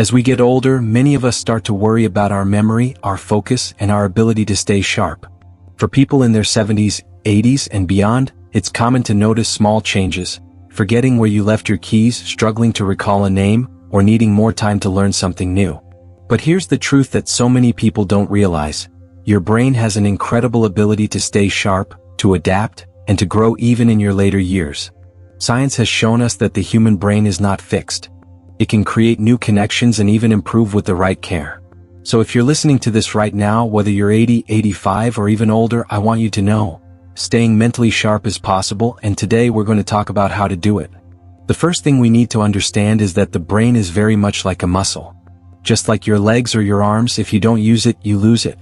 As we get older, many of us start to worry about our memory, our focus, and our ability to stay sharp. For people in their 70s, 80s, and beyond, it's common to notice small changes, forgetting where you left your keys, struggling to recall a name, or needing more time to learn something new. But here's the truth that so many people don't realize. Your brain has an incredible ability to stay sharp, to adapt, and to grow even in your later years. Science has shown us that the human brain is not fixed. It can create new connections and even improve with the right care. So if you're listening to this right now, whether you're 80, 85, or even older, I want you to know, staying mentally sharp is possible, and today we're going to talk about how to do it. The first thing we need to understand is that the brain is very much like a muscle. Just like your legs or your arms, if you don't use it, you lose it.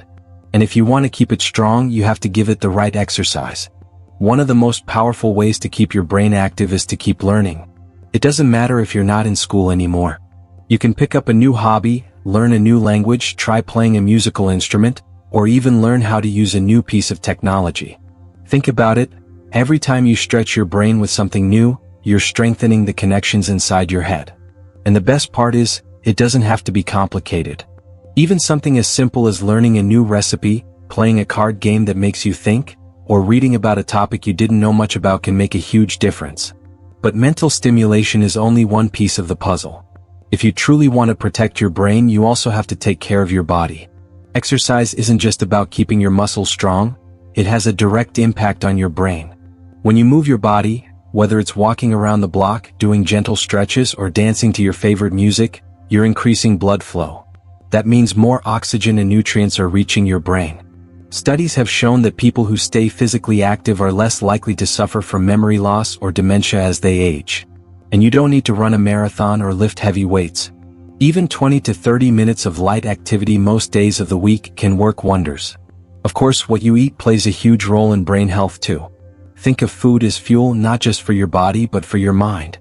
And if you want to keep it strong, you have to give it the right exercise. One of the most powerful ways to keep your brain active is to keep learning. It doesn't matter if you're not in school anymore. You can pick up a new hobby, learn a new language, try playing a musical instrument, or even learn how to use a new piece of technology. Think about it, every time you stretch your brain with something new, you're strengthening the connections inside your head. And the best part is, it doesn't have to be complicated. Even something as simple as learning a new recipe, playing a card game that makes you think, or reading about a topic you didn't know much about can make a huge difference. But mental stimulation is only one piece of the puzzle. If you truly want to protect your brain, you also have to take care of your body. Exercise isn't just about keeping your muscles strong, it has a direct impact on your brain. When you move your body, whether it's walking around the block, doing gentle stretches, or dancing to your favorite music, you're increasing blood flow. That means more oxygen and nutrients are reaching your brain. Studies have shown that people who stay physically active are less likely to suffer from memory loss or dementia as they age. And you don't need to run a marathon or lift heavy weights. Even 20 to 30 minutes of light activity most days of the week can work wonders. Of course, what you eat plays a huge role in brain health too. Think of food as fuel not just for your body but for your mind.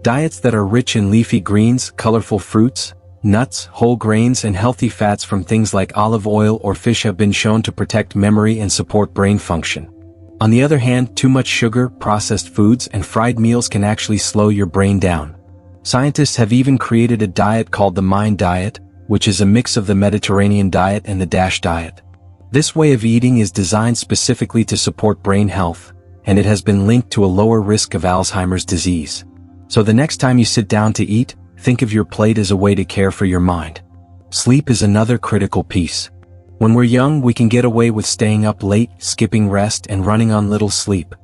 Diets that are rich in leafy greens, colorful fruits, nuts, whole grains, and healthy fats from things like olive oil or fish have been shown to protect memory and support brain function. On the other hand, too much sugar, processed foods, and fried meals can actually slow your brain down. Scientists have even created a diet called the MIND diet, which is a mix of the Mediterranean diet and the DASH diet. This way of eating is designed specifically to support brain health, and it has been linked to a lower risk of Alzheimer's disease. So the next time you sit down to eat, think of your plate as a way to care for your mind. Sleep is another critical piece. When we're young, we can get away with staying up late, skipping rest, and running on little sleep.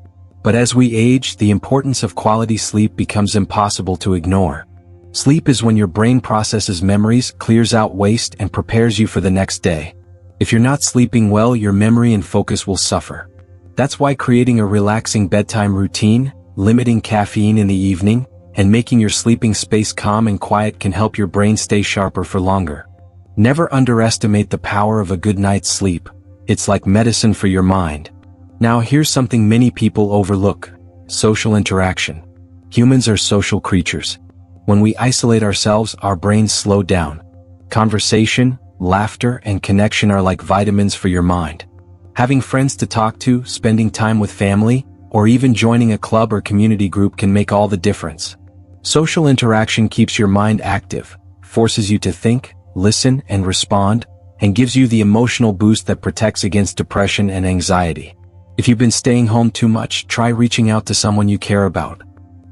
But as we age, the importance of quality sleep becomes impossible to ignore. Sleep is when your brain processes memories, clears out waste, and prepares you for the next day. If you're not sleeping well, your memory and focus will suffer. That's why creating a relaxing bedtime routine, limiting caffeine in the evening, and making your sleeping space calm and quiet can help your brain stay sharper for longer. Never underestimate the power of a good night's sleep. It's like medicine for your mind. Now here's something many people overlook: social interaction. Humans are social creatures. When we isolate ourselves, our brains slow down. Conversation, laughter, and connection are like vitamins for your mind. Having friends to talk to, spending time with family, or even joining a club or community group can make all the difference. Social interaction keeps your mind active, forces you to think, listen, and respond, and gives you the emotional boost that protects against depression and anxiety. If you've been staying home too much, try reaching out to someone you care about.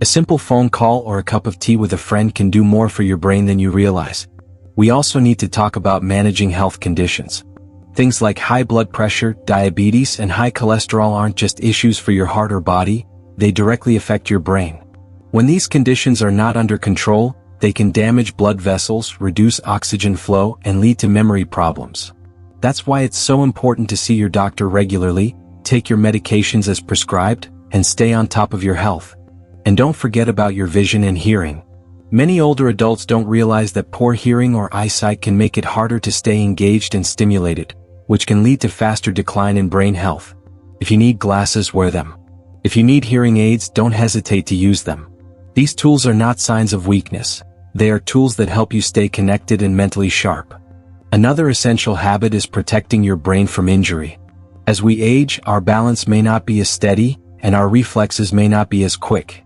A simple phone call or a cup of tea with a friend can do more for your brain than you realize. We also need to talk about managing health conditions. Things like high blood pressure, diabetes, and high cholesterol aren't just issues for your heart or body, they directly affect your brain. When these conditions are not under control, they can damage blood vessels, reduce oxygen flow, and lead to memory problems. That's why it's so important to see your doctor regularly, take your medications as prescribed, and stay on top of your health. And don't forget about your vision and hearing. Many older adults don't realize that poor hearing or eyesight can make it harder to stay engaged and stimulated, which can lead to faster decline in brain health. If you need glasses, wear them. If you need hearing aids, don't hesitate to use them. These tools are not signs of weakness. They are tools that help you stay connected and mentally sharp. Another essential habit is protecting your brain from injury. As we age, our balance may not be as steady, and our reflexes may not be as quick.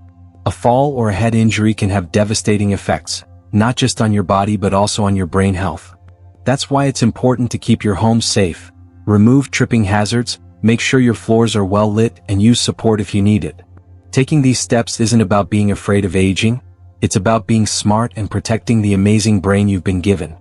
A fall or a head injury can have devastating effects, not just on your body but also on your brain health. That's why it's important to keep your home safe, remove tripping hazards, make sure your floors are well lit, and use support if you need it. Taking these steps isn't about being afraid of aging, it's about being smart and protecting the amazing brain you've been given.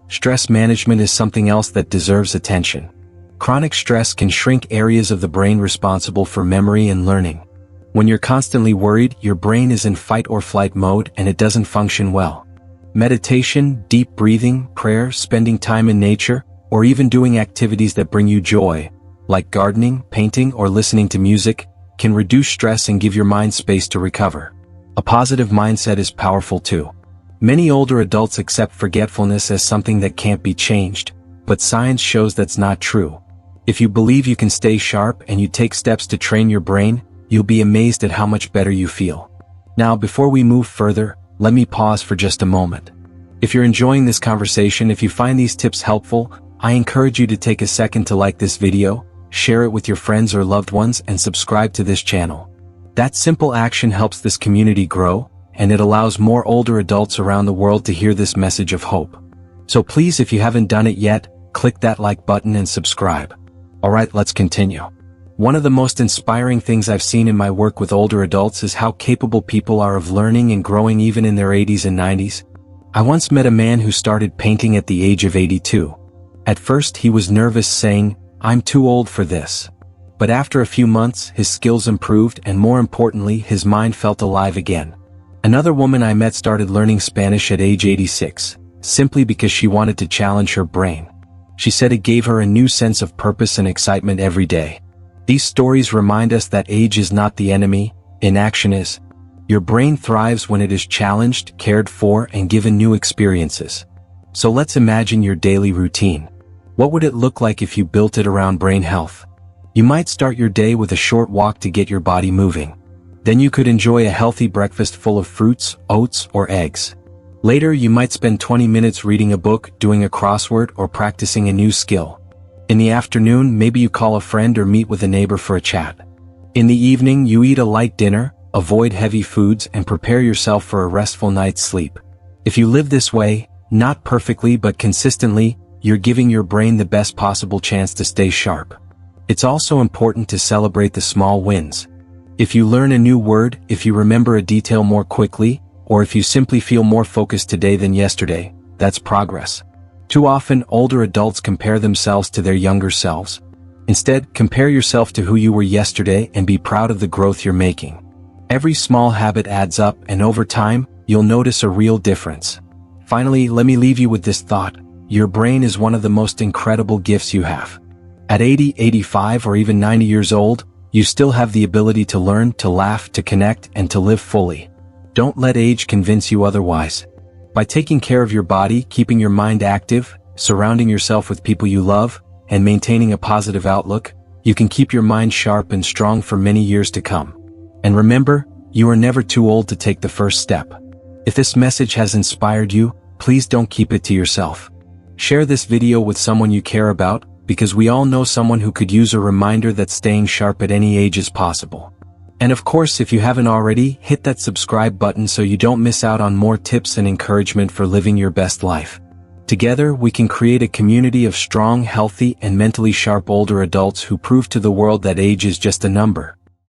Stress management is something else that deserves attention. Chronic stress can shrink areas of the brain responsible for memory and learning. When you're constantly worried, your brain is in fight or flight mode and it doesn't function well. Meditation, deep breathing, prayer, spending time in nature, or even doing activities that bring you joy, like gardening, painting, or listening to music, can reduce stress and give your mind space to recover. A positive mindset is powerful too. Many older adults accept forgetfulness as something that can't be changed, but science shows that's not true. If you believe you can stay sharp and you take steps to train your brain, you'll be amazed at how much better you feel. Now, before we move further, let me pause for just a moment. If you're enjoying this conversation, if you find these tips helpful, I encourage you to take a second to like this video, share it with your friends or loved ones, and subscribe to this channel. That simple action helps this community grow, and it allows more older adults around the world to hear this message of hope. So please, if you haven't done it yet, click that like button and subscribe. Alright, let's continue. One of the most inspiring things I've seen in my work with older adults is how capable people are of learning and growing even in their 80s and 90s. I once met a man who started painting at the age of 82. At first he was nervous, saying, "I'm too old for this." But after a few months, his skills improved and more importantly, his mind felt alive again. Another woman I met started learning Spanish at age 86, simply because she wanted to challenge her brain. She said it gave her a new sense of purpose and excitement every day. These stories remind us that age is not the enemy, inaction is. Your brain thrives when it is challenged, cared for, and given new experiences. So let's imagine your daily routine. What would it look like if you built it around brain health? You might start your day with a short walk to get your body moving. Then you could enjoy a healthy breakfast full of fruits, oats, or eggs. Later, you might spend 20 minutes reading a book, doing a crossword, or practicing a new skill. In the afternoon, maybe you call a friend or meet with a neighbor for a chat. In the evening, you eat a light dinner, avoid heavy foods, and prepare yourself for a restful night's sleep. If you live this way, not perfectly but consistently, you're giving your brain the best possible chance to stay sharp. It's also important to celebrate the small wins. If you learn a new word, if you remember a detail more quickly, or if you simply feel more focused today than yesterday, that's progress. Too often, older adults compare themselves to their younger selves. Instead, compare yourself to who you were yesterday and be proud of the growth you're making. Every small habit adds up, and over time, you'll notice a real difference. Finally, let me leave you with this thought. Your brain is one of the most incredible gifts you have. At 80, 85, or even 90 years old, you still have the ability to learn, to laugh, to connect, and to live fully. Don't let age convince you otherwise. By taking care of your body, keeping your mind active, surrounding yourself with people you love, and maintaining a positive outlook, you can keep your mind sharp and strong for many years to come. And remember, you are never too old to take the first step. If this message has inspired you, please don't keep it to yourself. Share this video with someone you care about, because we all know someone who could use a reminder that staying sharp at any age is possible. And of course, if you haven't already, hit that subscribe button so you don't miss out on more tips and encouragement for living your best life. Together, we can create a community of strong, healthy, and mentally sharp older adults who prove to the world that age is just a number.